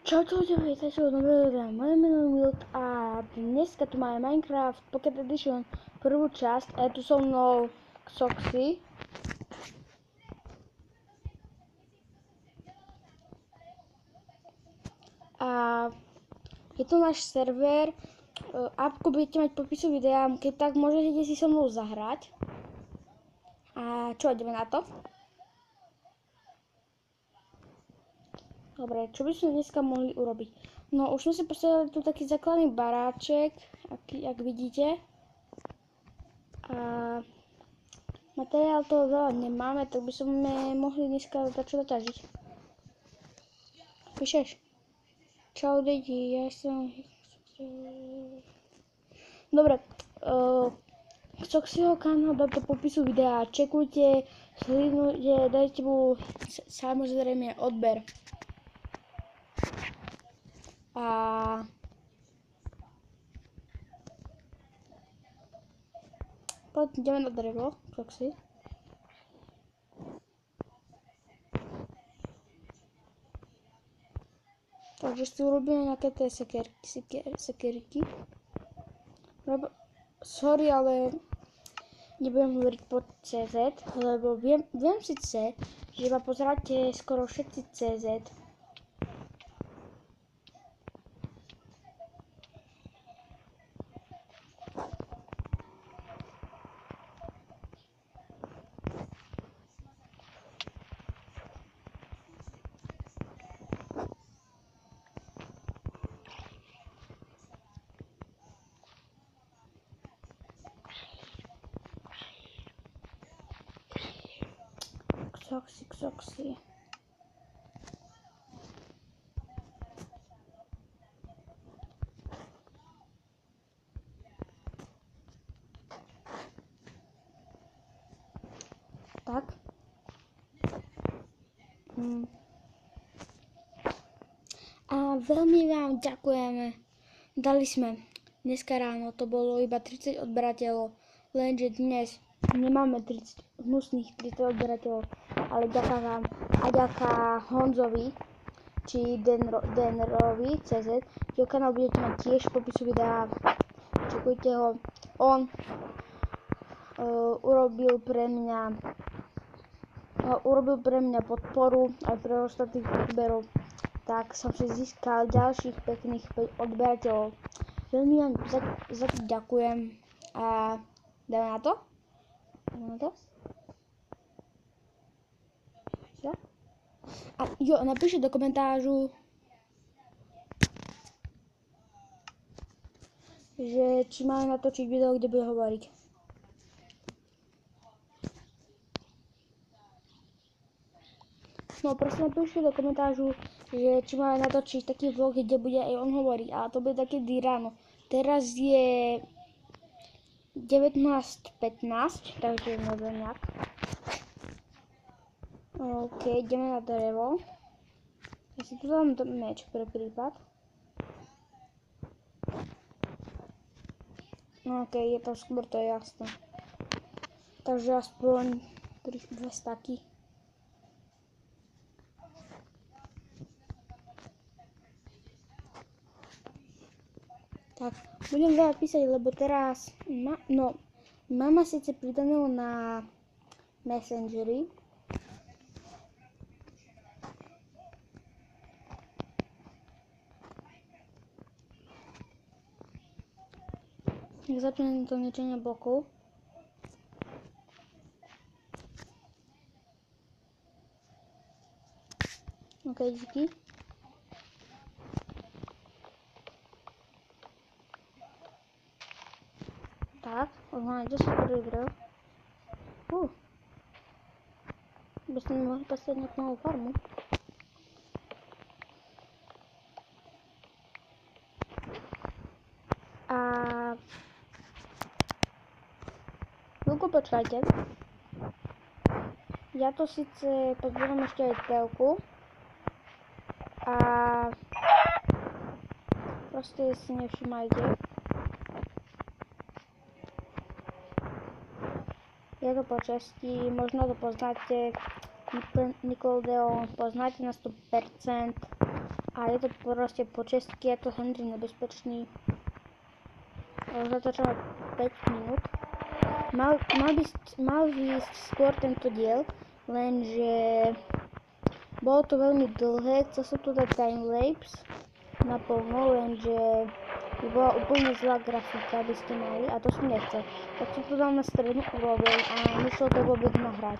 Čaute ľudia, vítajte u nového videa. Moje meno je Milt a dneska tu máme Minecraft Pocket Edition prvú časť a je tu so mnou Xoxy. A je to náš server. Appku budete mať v popisu videa, keď tak môžete si so mnou zahrať. A čo, ideme na to? Dobre, čo by sme dneska mohli urobiť? No, už sme si postavili tu taký základný baráček, jak vidíte. A materiál toho veľa nemáme, tak by sme mohli dneska začať ťažiť. Píšeš? Čau deti, ja som... Dobre, Xoxyho kanál dám do popisu videa, čekujte, sledujte, dajte mu samozrejme odber. A poď ideme na drevo, Xoxy. Takže si urobíme nejaké tie sekerky. Sorry, ale nebudem hovoriť po CZ, lebo viem síce, že ma pozeráte skoro všetci CZ. Xoxy. Tak. A veľmi vám ďakujeme. Dali sme dneska ráno, to bolo iba 30 odberateľov, lenže dnes nemáme 30 hnusných 30 odberateľov, ale ďaká vám a ďaká Honzovi, či Denrovi CZ, jeho kanál budete mať tiež v popisu videa, čekujte ho. On urobil pre mňa podporu aj pre ostatných odberov, tak som si získal ďalších pekných 5 odberateľov. Veľmi vám za to ďakujem a dáme na to? Ja? A jo, napíšte do komentářu, že či máme natočiť video, kde bude hovoriť. No prosím, napíšte do komentářu, že či máme natočiť taký vlog, kde bude aj on hovoriť, ale to bude také ráno. Teraz je 19:15, takže neviem jak. OK, ideme na drevo. Ja si tu dám meč pre prípad. No OK, je to skôr, to je jasné. Takže aspoň 2 staky. Tak, budem veľa písať, lebo teraz mama síce pridaného na Messengery. Tak začnem to ničenie blokov. OK, díky. Tak, odhľadne 10 prvý drev. By sme mohli postaviť nejakú novú farmu. A chvíľku počkajte. Ja to síce pozbieram ešte aj telku. A proste si nevšimajte. Je to po časti, možno to poznáte, Nickelodeon poznáte na 100%. A je to proste po česky, je to Henry nebezpečný. Zatáčame 5 minút. Mal výjsť skôr tento diel, lenže bolo to veľmi dlhé, chcel som tu dať timelapse naplno, lenže by bola úplne zlá grafika, by ste mali, a to som nechcel. Tak som to dal na strednú úroveň a nešlo to vôbec nahrať.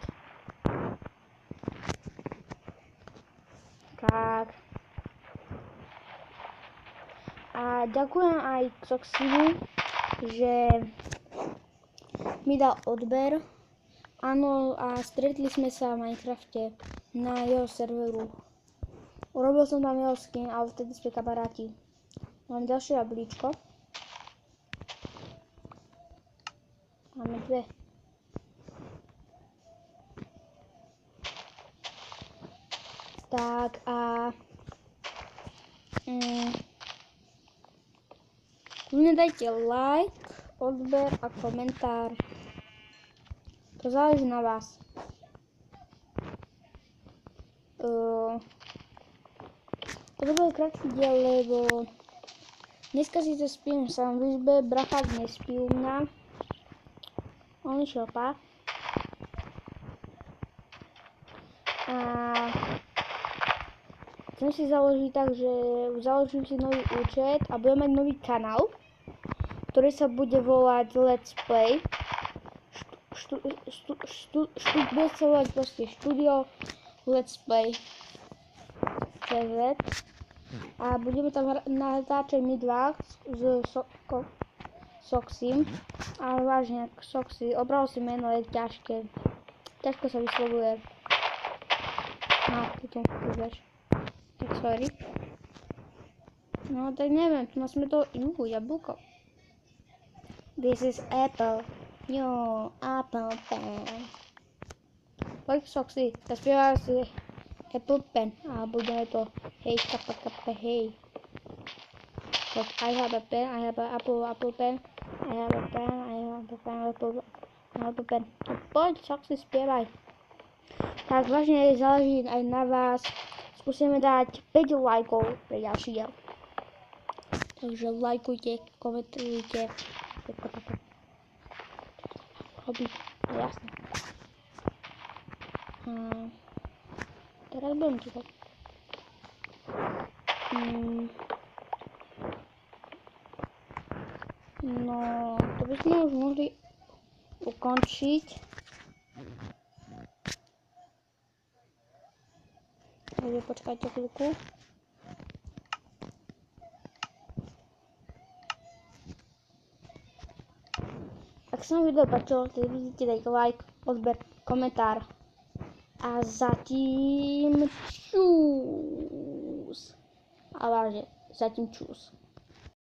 Tak. A ďakujem aj Xoximu, že mi dal odber. Áno, a stretli sme sa v Minecrafte na jeho serveru. Urobil som tam jeho skin a vtedy sme kamaráti. Mám ďalšie jablíčko. Máme 2. Tak a dajte like, odber a komentár. To záleží na vás. To bude krátky diel, lebo dneska si to spím sám v izbe, brachák nespí u mňa. On išiel spať. A chcem si založiť tak, že založím si nový účet a budem mať nový kanál, ktorý sa bude volať Let's Play. Bude sa volať proste Studio Let's Play CZ. A budeme tam natáčať my dva s Xoxim. Ale vážne, Xoxi, opravdu si meno je ťažké. Ťažko sa vyslovuje. No, ty tu vieš. Tak sorry. No tak neviem, tu sme to jablko. This is apple. Yo, apple pen. Poď Xoxi, zaspievaj si Apple pen. A budeme to hej, kappa, hej. But I have a pen, I have an apple pen. I have a pen, apple pen. Poď Xoxi, spievaj. Tak vážne záleží aj na vás. Skúsime dať 5 lajkov pre ďalší diel. Takže lajkujte, komentujte. Robí, jasné. Teraz budem čítať. No, to by sme už mohli ukončiť. Takže počkajte chvíľku. Ak sa vám video páčilo, tak vidíte, dajte like, odber, komentár. A zatím čus. A vážne, zatím čus.